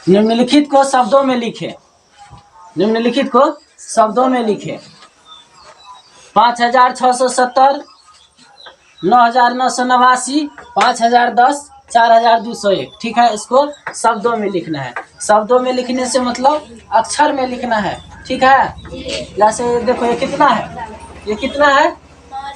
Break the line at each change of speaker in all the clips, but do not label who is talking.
निम्नलिखित को शब्दों में लिखे। निम्नलिखित को शब्दों में लिखे। 5670, 9989, 5010, 4201। ठीक है, इसको शब्दों में लिखना है। शब्दों में लिखने से मतलब अक्षर में लिखना है। ठीक है, जैसे देखो ये कितना है, ये कितना है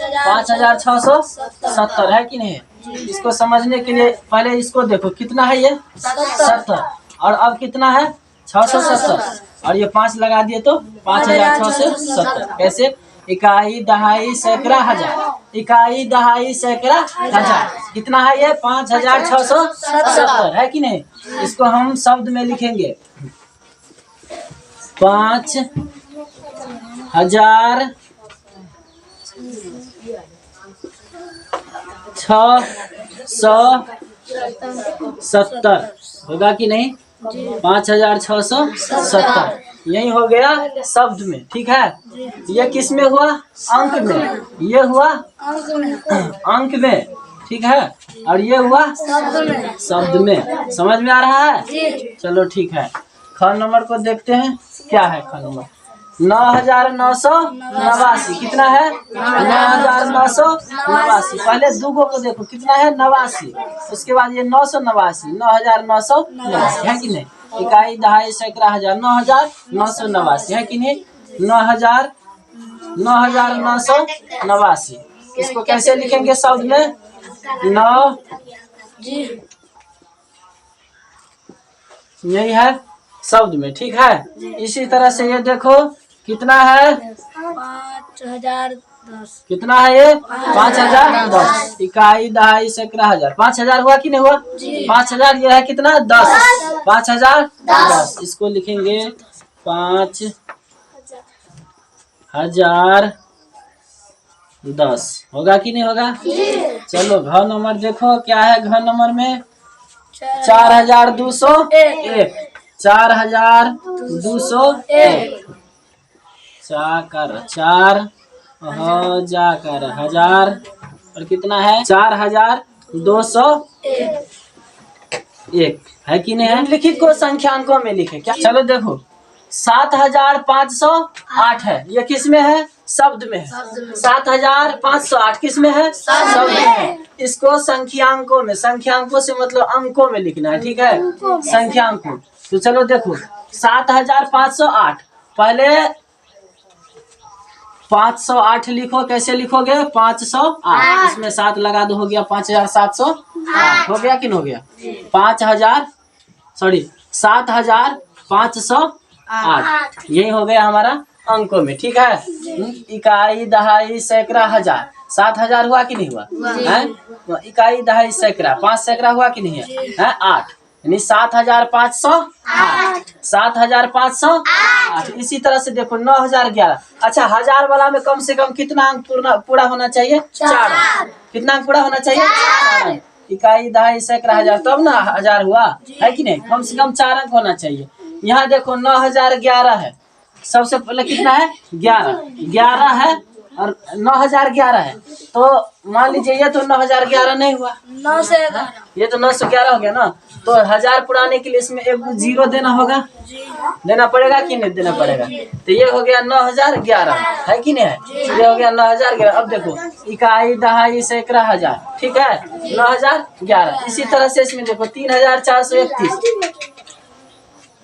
5670 है कि नहीं। इसको समझने के लिए पहले इसको देखो कितना है, ये 70 और अब कितना है 670 और ये 5 लगा दिए तो 5670। कैसे? इकाई, दहाई, सैकड़ा, हजार। इकाई, दहाई, सैकड़ा, हजार। कितना है ये 5670 है कि नहीं। इसको हम शब्द में लिखेंगे 5670 होगा कि नहीं। 5670 यही हो गया शब्द में। ठीक है, ये किस में हुआ? अंक में। ये हुआ अंक में। ठीक है, और ये हुआ शब्द में। समझ में आ रहा है? चलो ठीक है, ख नंबर को देखते हैं क्या है। ख नंबर 9989। कितना है 9989। पहले दूगो को देखो कितना है 89, उसके बाद ये 989, 9989 है कि नहीं। इकाई, दहाई, सैकड़ा, हजार। 9989 है कि नहीं। 9989। इसको कैसे लिखेंगे शब्द में? 9 यही है शब्द में। ठीक है, इसी तरह से ये देखो कितना है
5010।
कितना है ये 5010। इकाई, दहाई, सैकड़ा, हजार। 5000 हुआ कि नहीं हुआ? 5000 ये है कितना 10। 5010 इसको लिखेंगे 5010 होगा कि नहीं होगा। चलो घ नंबर देखो क्या है। घ नंबर में 4201। 4201 चाकर 4 जाकर हजार और कितना है 4201 है कि नहीं है। लिखित को संख्यांकों में लिखे क्या। चलो देखो 7508 है, ये किस में है? शब्द में है। 7508 किस में है? शब्द में है। इसको संख्यांकों में, संख्यांकों से मतलब अंकों में लिखना है। ठीक है, संख्यांकों। तो चलो देखो 7508 पहले 508 लिखो। कैसे लिखोगे? 508 इसमें 7 लगा दो, हो गया 5708 हो गया कि नहीं हो गया। 7508 यही हो गया हमारा अंकों में। ठीक है, इकाई, दहाई, सैकड़ा, हजार। 7000 हुआ कि नहीं हुआ है। इकाई, दहाई, सैकड़ा, 5 सैकड़ा हुआ कि नहीं है 8, यानी 7508। 7508। इसी तरह से देखो 9011। अच्छा, हजार वाला में कम से कम कितना अंक पूरा होना चाहिए? 4 अंक। कितना अंक पूरा होना चाहिए? 4 अंक। इकाई, दहाई, सैकड़ा, हजार, तब ना हजार हुआ है कि नहीं। कम से कम 4 अंक होना चाहिए। यहाँ देखो 9011 है। सबसे पहले कितना है 11 है और 9011 है। तो मान लीजिए ये तो 9011 नहीं हुआ,
9 से 11।
ये तो 911 हो गया ना। तो हजार पुराने के लिए इसमें एक 0 देना होगा, देना पड़ेगा कि नहीं देना पड़ेगा। तो ये हो गया 9011 है कि नहीं है। ये हो गया 9011। अब देखो इकाई, दहाई, सैकड़ा, हजार। ठीक है, 9011। इसी तरह से इसमें देखो 3431।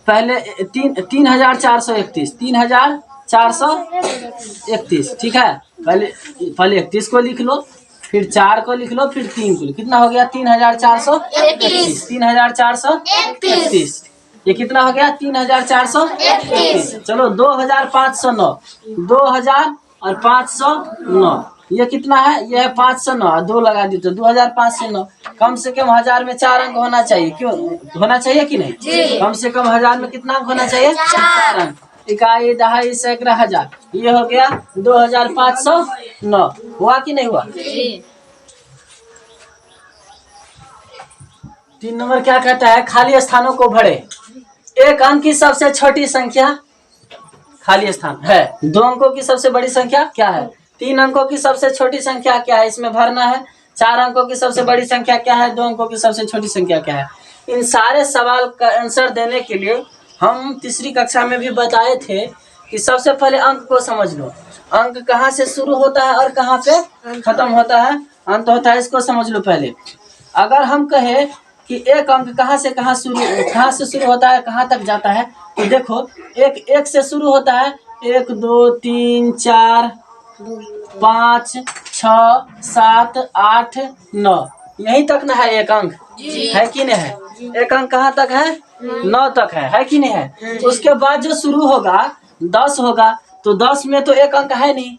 पहले 3431 3431। ठीक है, पहले 31 को लिख लो, फिर 4 को लिख लो, फिर 3 को। कितना हो गया 3431। 3431 ये कितना हो गया 3431। चलो 2509। 2000 और 509 ये कितना है? ये है 509। 2 लगा दी तो 2509। कम से कम हजार में 4 अंक होना चाहिए। क्यों होना चाहिए कि नहीं? कम से कम हजार में कितना अंक होना चाहिए? 4 अंक। इकाई, दहाई, सैकड़ा, हजार। ये हो गया 2509। हुआ कि नहीं हुआ? 3 नंबर क्या कहता है? खाली स्थानों को भरे। एक अंक की सबसे छोटी संख्या खाली स्थान है। 2 अंकों की सबसे बड़ी संख्या क्या है? 3 अंकों की सबसे छोटी संख्या क्या है? इसमें भरना है। 4 अंकों की सबसे बड़ी संख्या क्या है? 2 अंकों की सबसे छोटी संख्या क्या है? इन सारे सवाल का आंसर देने के लिए हम तीसरी कक्षा में भी बताए थे कि सबसे पहले अंक को समझ लो। अंक कहाँ से शुरू होता है और कहाँ पे खत्म होता है, अंत होता है, इसको समझ लो पहले। अगर हम कहें कि एक अंक कहाँ से शुरू होता है, कहाँ तक जाता है, तो देखो एक से शुरू होता है। 1 2 3 4 5 6 7 8 9 यहीं तक ना है एक अंक, है कि नहीं है? एक अंक कहाँ तक है? 9 तक है कि नहीं है? उसके बाद जो शुरू होगा 10 होगा, तो 10 में तो एक अंक है नहीं,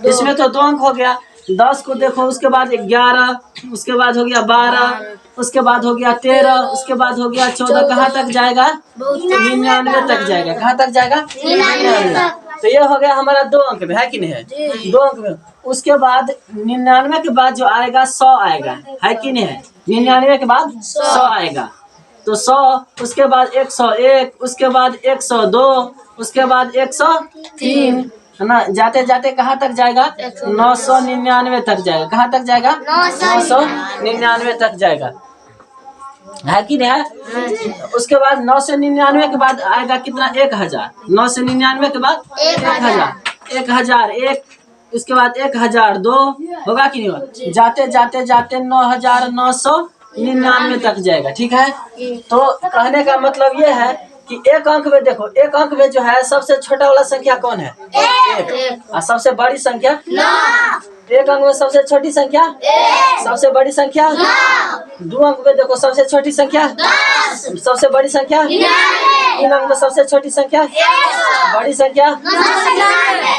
इसमें तो 2 अंक हो गया। 10 को देखो, उसके बाद 11, उसके बाद हो गया 12, उसके बाद हो गया 13, उसके बाद हो गया 14, कहाँ तक जाएगा? 99 तक जाएगा। कहाँ तक जाएगा? 99। तो ये हो गया हमारा 2 अंक में, है कि नहीं है? 2 अंक में। उसके बाद 99 के बाद जो आएगा 100 आएगा, है कि नहीं है? 99 के बाद 100 आएगा, तो 100, उसके बाद 101, उसके बाद 102, उसके बाद 103, है ना? जाते जाते कहाँ तक जाएगा? 999 तक जाएगा। कहाँ तक जाएगा? 999 तक जाएगा, है कि नहीं है? उसके बाद 999 के बाद आएगा कितना? 1000। 999 के बाद 1000, 1001, उसके बाद 1002 होगा कि नहीं होगा? जाते जाते जाते 9999 तक जाएगा, ठीक है? तो कहने का मतलब ये है कि एक अंक में देखो, एक अंक में जो है सबसे छोटा वाला संख्या कौन है? 1। और सबसे बड़ी संख्या? एक अंक में सबसे छोटी संख्या? सबसे बड़ी संख्या? 2 अंक में देखो, सबसे छोटी संख्या? सबसे बड़ी संख्या? 3 अंक में सबसे छोटी संख्या? बड़ी संख्या?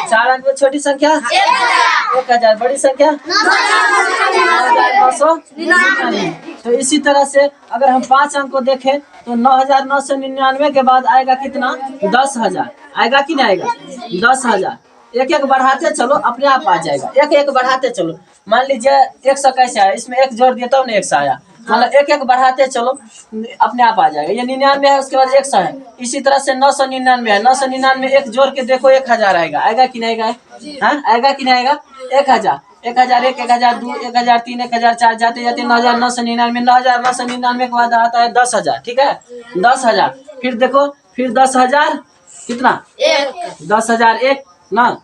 4 अंक में छोटी संख्या? 1000। बड़ी संख्या? 999। तो इसी तरह से अगर हम 5 अंक को देखें तो 9999 के बाद आएगा कितना? 10,000 आएगा कि नहीं आएगा? 10,000। एक एक बढ़ाते चलो, अपने आप आ जाएगा। एक एक बढ़ाते चलो, मान लीजिए 100 कैसे आया, इसमें 1 जोड़ दिया तब ना 100 आया। मतलब एक एक बढ़ाते चलो, अपने आप आ जाएगा। ये 99 है, उसके बाद 100 है। इसी तरह से 999 है, 999 एक जोड़ के देखो 1000 आएगा। आएगा कि नहीं आएगा? हाँ, आएगा कि नहीं आएगा? 1000, 1001, 1002, 1003, 1004, जाते जाते 9999, 9999 के बाद आता है 10,000, ठीक है? 10,000, फिर देखो, फिर 10,000 कितना? 10,001 ना,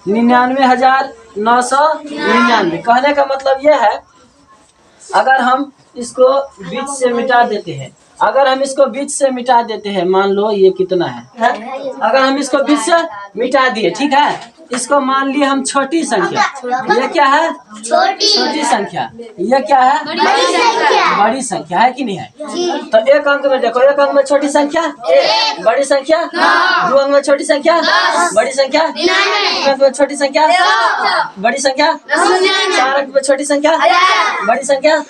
99,999। कहने का मतलब ये है, अगर हम इसको बीच से मिटा देते हैं, अगर हम इसको बीच से मिटा देते हैं, मान लो ये कितना है? अगर हम इसको बीच से मिटा दिए, ठीक है? इसको मान लिए हम छोटी संख्या, ये क्या है? छोटी संख्या। ये क्या है? बड़ी संख्या, है कि नहीं है? तो एक अंक में देखो, एक अंक में छोटी संख्या, बड़ी संख्या, 2 अंक में छोटी संख्या, बड़ी संख्या, 3 अंक में छोटी संख्या, बड़ी संख्या, 4 अंक में छोटी संख्या, बड़ी संख्या।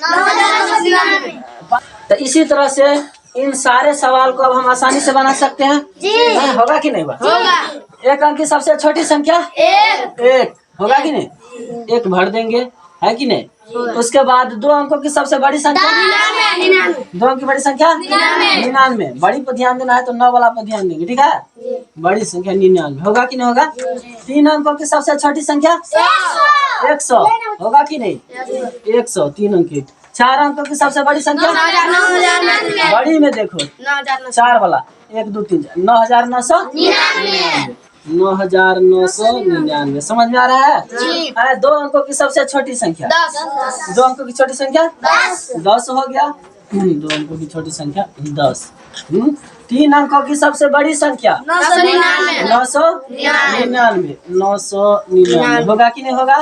तो इसी तरह से इन सारे सवाल को अब हम आसानी से बना सकते हैं। होगा कि नहीं होगा? एक अंक की सबसे छोटी संख्या? 1 होगा कि नहीं? 1 भर देंगे, है कि नहीं? उसके बाद 2 अंकों की सबसे बड़ी संख्या? 2 अंक की बड़ी संख्या? 99। बड़ी पर ध्यान देना है तो 9 वाला पर ध्यान देंगे, ठीक है? बड़ी संख्या 99, होगा कि नहीं होगा? 3 अंकों की सबसे छोटी संख्या? 100 होगा कि नहीं? 100, 3 अंक की। 4 अंकों की सबसे बड़ी संख्या? बड़ी में देखो 4 वाला, 1 2 3 4, 9,999। 9,999 समझ में आ रहा है? 2 अंकों की सबसे छोटी संख्या? 2 अंकों की छोटी संख्या? 10 हो गया। 2 अंकों की छोटी संख्या 10। 3 अंकों की सबसे बड़ी संख्या? 999। 999 होगा कि नहीं होगा?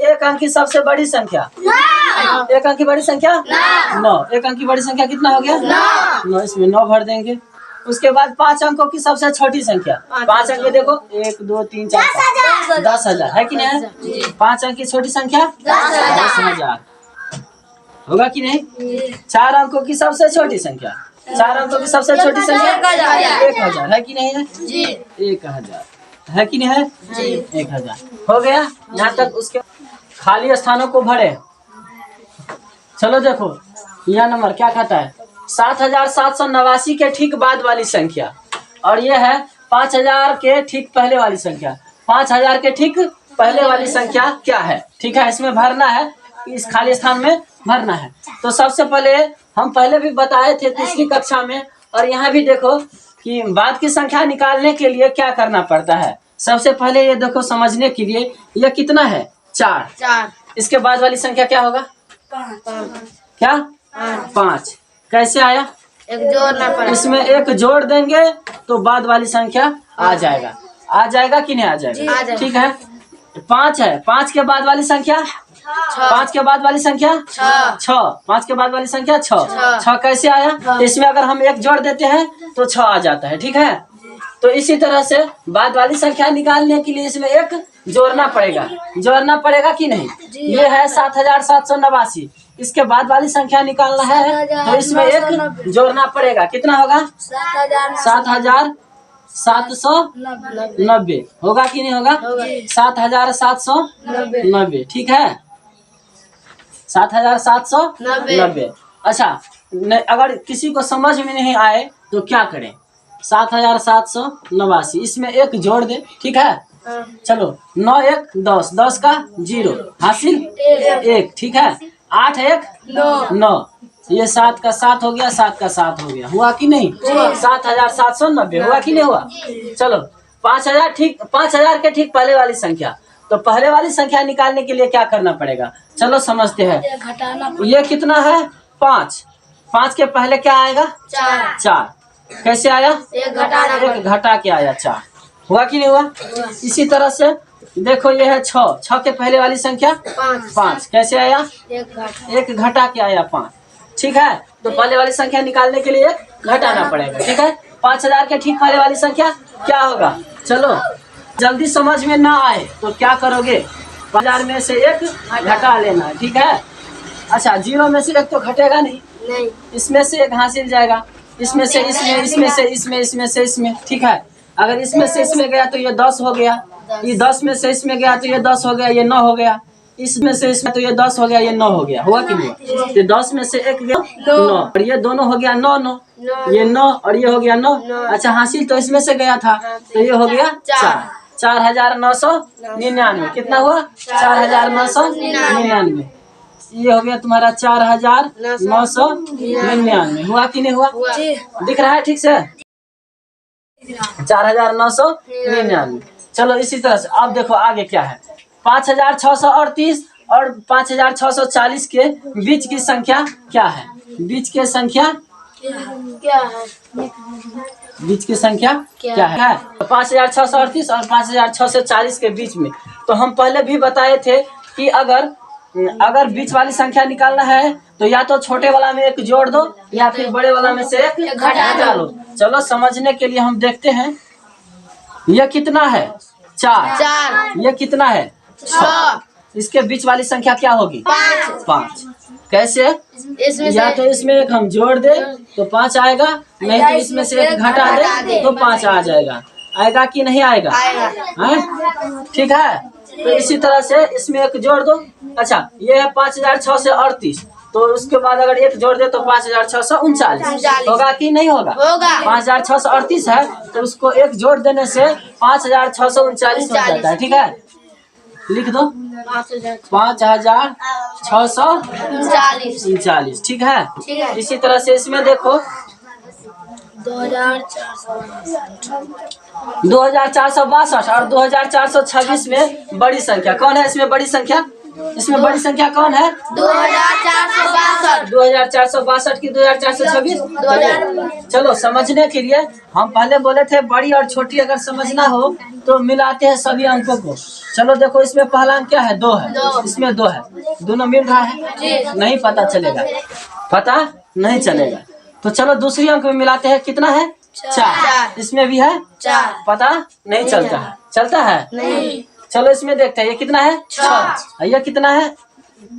1 अंक की सबसे बड़ी संख्या? 1 अंक की बड़ी संख्या? 9। 1 अंक की बड़ी संख्या कितना हो गया? 9। इसमें 9 भर देंगे। उसके बाद 5 अंकों की सबसे छोटी संख्या? 5 अंक में देखो, 1 2 3 4 5, 10,000, है कि नहीं है? 5 अंक की छोटी संख्या? 10,000 होगा कि नहीं? 4 अंकों की सबसे छोटी संख्या? 4 अंकों की सबसे छोटी संख्या? 1,000, है कि नहीं है? 1,000, है कि नहीं है? 1,000 हो गया। यहाँ तक उसके खाली स्थानों को भरे। चलो देखो, यह नंबर क्या कहता है? 7,789 के ठीक बाद वाली संख्या, और ये है 5,000 के ठीक पहले वाली संख्या। 5,000 के ठीक पहले वाली संख्या क्या है? ठीक है, इसमें भरना है, इस खाली स्थान में भरना है। तो सबसे पहले हम पहले भी बताए थे तीसरी कक्षा में, और यहाँ भी देखो कि बाद की संख्या निकालने के लिए क्या करना पड़ता है। सबसे पहले ये देखो समझने के लिए, ये कितना है 4। इसके बाद वाली संख्या क्या होगा
5
क्या 5। कैसे आया,
एक जोड़ना पड़ेगा।
इसमें एक जोड़ देंगे तो बाद वाली संख्या आ जाएगा। आ जाएगा कि नहीं आ जाएगा, ठीक है। 5 है, 5 के बाद वाली संख्या 5 के बाद वाली संख्या 6। 5 के बाद वाली संख्या 6 कैसे आया, इसमें अगर हम एक जोड़ देते हैं तो 6 आ जाता है, ठीक है। तो इसी तरह से बाद वाली संख्या निकालने के लिए इसमें एक जोड़ना पड़ेगा कि नहीं। ये है 7789। इसके बाद वाली संख्या निकालना है तो इसमें एक जोड़ना पड़ेगा। कितना होगा 7790 होगा कि नहीं होगा 7790, ठीक है 7790। अच्छा अगर किसी को समझ में नहीं आए तो क्या करें, 7789 इसमें एक जोड़ दे, ठीक है। चलो 9 1 10, 10 का 0 हासिल 1, ठीक है। 8 1 9, ये 7 का 7 हो गया, 7 का 7 हो गया, हुआ कि नहीं 7790 हुआ कि नहीं हुआ। चलो 5000, ठीक 5000 के ठीक पहले वाली संख्या, तो पहले वाली संख्या निकालने के लिए क्या करना पड़ेगा, चलो समझते हैं। ये कितना है 5 के पहले क्या आएगा 4 कैसे आया, एक घटा के आया 4, हुआ कि नहीं हुआ। इसी तरह से देखो ये है 6 के पहले वाली संख्या 5 कैसे आया, एक घटा के आया 5, ठीक है। तो पहले वाली संख्या निकालने के लिए एक घटाना पड़ेगा, ठीक है। 5000 के ठीक पहले वाली संख्या क्या होगा, चलो जल्दी समझ में ना आए तो क्या करोगे, 5000 में से एक घटा लेना, ठीक है। अच्छा 0 में से एक तो घटेगा नहीं, इसमें से एक हासिल जाएगा, इसमें से इसमें, ठीक है। अगर इसमें से इसमें गया तो ये 10 हो गया, ये 10 में से इसमें गया तो ये 10 हो गया, ये 9 हो गया, इसमें से इसमें तो ये 10 हो गया, ये 9 हो गया, हुआ कि नहीं। ये 10 में से एक गया 9, और ये दोनों हो गया 9, ये 9 और ये हो गया 9। अच्छा हासिल तो इसमें से गया था तो ये हो गया 4999, कितना हुआ 4999, ये हो गया तुम्हारा 4999, हुआ कि नहीं हुआ, दिख रहा है ठीक से 4999। चलो इसी तरह से अब देखो आगे क्या है, 5638 और 5640 के बीच की संख्या क्या है, बीच की संख्या क्या है 5638 और 5640 के बीच में। तो हम पहले भी बताए थे कि अगर बीच वाली संख्या निकालना है तो या तो छोटे वाला में एक जोड़ दो या फिर बड़े वाला में से एक घटा लो। चलो समझने के लिए हम देखते हैं, यह कितना है 4, ये कितना है 6, इसके बीच वाली संख्या क्या होगी 5। कैसे, या तो इसमें एक हम जोड़ दे तो 5 आएगा, नहीं तो इसमें से एक घटा दे तो 5 आ जाएगा, आएगा कि नहीं आएगा, ठीक है। तो इसी तरह से इसमें एक जोड़ दो। अच्छा ये है 5638, तो उसके बाद अगर एक जोड़ दे तो 5639 होगा कि नहीं होगा, 5638 है तो उसको एक जोड़ देने से 5639 हो जाता है, ठीक है। लिख दो 5639, ठीक है। इसी तरह से इसमें देखो 2462 और 2426 में बड़ी संख्या कौन है, इसमें बड़ी संख्या कौन है 2462 की 2426। चलो समझने के लिए हम पहले बोले थे बड़ी और छोटी अगर समझना हो तो मिलाते हैं सभी अंकों को। चलो देखो इसमें पहला अंक क्या है 2 है, इसमें 2 है, दोनों मिल रहा है, नहीं पता चलेगा, पता नहीं चलेगा। तो चलो दूसरी अंक में मिलाते हैं, कितना है 4, इसमें भी है 4, पता नहीं चलता है नहीं। चलो इसमें देखते हैं ये कितना है 6, ये कितना है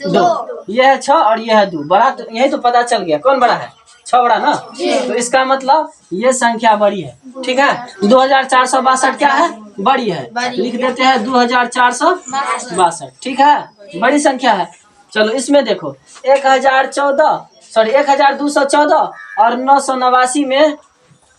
2, ये है 6 और ये है 2, बड़ा तो यही तो पता चल गया कौन बड़ा है 6 बड़ा ना, तो इसका मतलब ये संख्या बड़ी है, ठीक है। 2462 क्या है बड़ी है, लिख देते हैं 2462, ठीक है, बड़ी संख्या है। चलो इसमें देखो 1214 और 989 में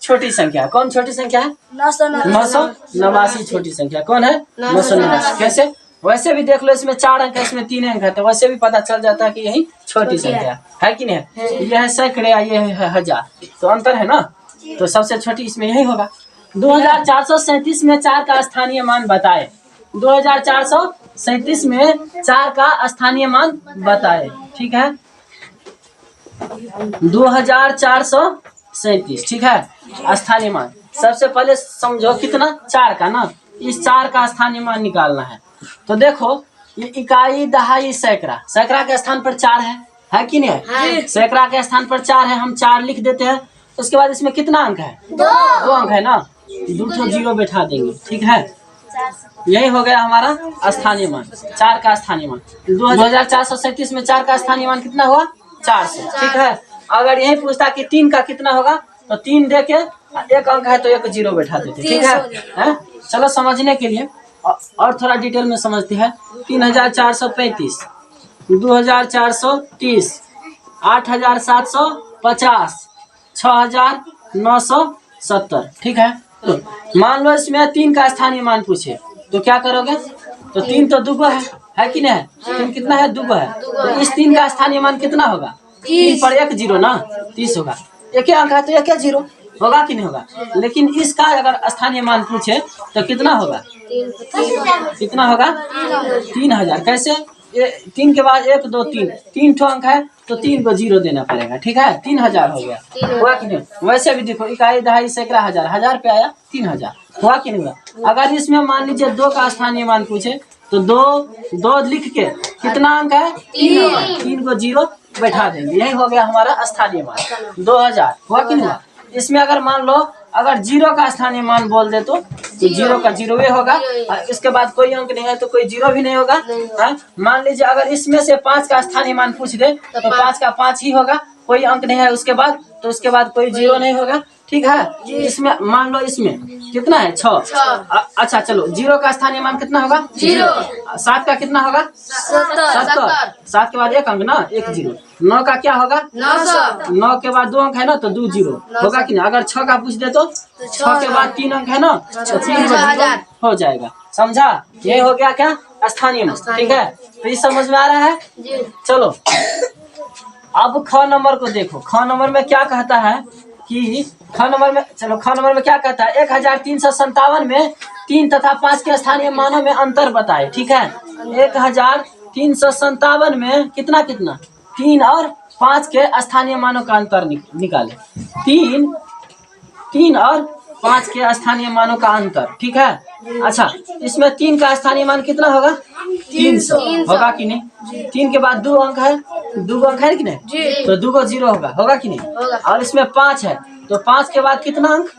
छोटी संख्या कौन, छोटी संख्या है 989, छोटी संख्या कौन है 989। कैसे, वैसे भी देख लो, इसमें 4 अंक है, इसमें 3 अंक है, तो वैसे भी पता चल जाता है कि यही छोटी संख्या है कि नहीं। ये है सैकड़े, ये है हजार, तो अंतर है ना। तो सबसे छोटी इसमें यही होगा। 2437 में 4 का स्थानीय मान बताए। 2437 में 4 का स्थानीय मान बताए। ठीक है, 2437, ठीक है, स्थानीय मान। सबसे पहले समझो कितना, 4 का ना, इस 4 का स्थानीय मान निकालना है। तो देखो, ये इकाई, दहाई, सैकड़ा, सैकड़ा के स्थान पर 4 है कि नहीं है। सैकड़ा के स्थान पर 4 है, हम 4 लिख देते हैं। उसके बाद इसमें कितना अंक है, 2 अंक है ना, 2 जीरो बैठा देंगे। ठीक है, यही हो गया हमारा स्थानीय मान, 4 का स्थानीय मान। 2437 में 4 का स्थानीय मान कितना हुआ, 400। ठीक है, अगर यही पूछता कि 3 का कितना होगा, तो 3 दे के 1 अंक है तो 1 जीरो बैठा देते। ठीक है, चलो समझने के लिए और थोड़ा डिटेल में समझते हैं। 3435, 2430, 8750, 6970। ठीक है, तो मान लो इसमें 3 का स्थानीय मान पूछे, तो क्या करोगे, तो 3 तो दुगो है कि नहीं, 3 कितना है, दुगो है, तो इस 3 का स्थानीय मान कितना होगा, 3 पर 1 जीरो ना, 30 होगा। 1 अंक है तो 1 जीरो होगा कि नहीं होगा। लेकिन इसका अगर स्थानीय मान पूछे तो कितना होगा, कितना होगा, 3000। कैसे, 3 के बाद 1 2 3, 3 ठो अंक है तो 3 को जीरो देना पड़ेगा। ठीक है, 3000 हो गया, हुआ कि नहीं। वैसे भी देखो, इकाई, दहाई, सैकड़ा, हजार, हजार पे आया 3000, हुआ कि नहीं हुआ। अगर इसमें मान लीजिए 2 का स्थानीय मान पूछे, तो 2 लिख के कितना अंक है, 3 को जीरो बैठा देंगे। यही हो गया हमारा स्थानीय मान 2000, हुआ कि नहीं हुआ। इसमें अगर मान लो, अगर 0 का स्थानीय मान बोल दे तो 0 का 0 होगा, इसके बाद कोई अंक नहीं है तो कोई 0 भी नहीं होगा। मान लीजिए अगर इसमें से 5 का स्थानीय मान पूछ दे तो 5 का 5 ही होगा, कोई अंक नहीं है उसके बाद, तो उसके बाद कोई 0 नहीं होगा। ठीक है, इसमें मान लो इसमें कितना है, 6। अच्छा चलो, 0 का स्थानीय मान कितना होगा, 0। 7 का कितना होगा, 70। 7 के बाद 1 अंक ना, 1 जीरो। 9 का क्या होगा, 9 के बाद 2 अंक है ना, तो 2 जीरो होगा कि नहीं। अगर 6 का पूछ दे तो 6 के बाद 3 अंक है ना, तो 3 जीरो हो जाएगा। समझा, ये हो गया क्या, स्थानीय मान। ठीक है, तो ये समझ में आ रहा है। चलो अब ख नंबर को देखो। ख नंबर में क्या कहता है कि ख नंबर में क्या कहता है, 1357 में 3 तथा 5 के स्थानीय मानों में अंतर बताए। ठीक है, 1357 में कितना 3 और 5 के स्थानीय मानों का अंतर निकाले। 3 और 5 के स्थानीय मानों का अंतर। ठीक है, अच्छा, इसमें 3 का स्थानीय मान कितना होगा, 300 होगा कि नहीं। 3 के बाद 2 अंक है, 2 अंक है कि नहीं, तो 2 को 0 होगा कि नहीं। और इसमें 5 है, तो 5 के बाद कितना अंक,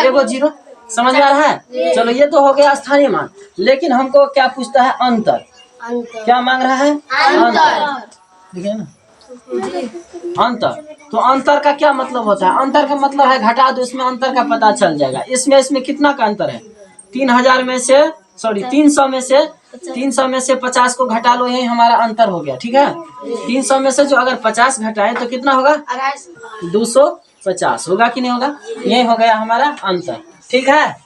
1 जीरो। समझ में आ रहा है। चलो, ये तो हो गया स्थानीय मान। लेकिन हमको क्या पूछता है, अंतर। क्या मांग रहा है, अंतर। ठीक है ना, अंतर। तो अंतर का क्या मतलब होता है, अंतर का मतलब है घटा दो, इसमें अंतर का पता चल जाएगा। इसमें कितना का अंतर है, 300 में से 50 को घटा लो, यही हमारा अंतर हो गया। ठीक है, 300 में से जो अगर 50 घटाए तो कितना होगा, 250 होगा कि नहीं होगा। यही हो गया हमारा अंतर। ठीक है।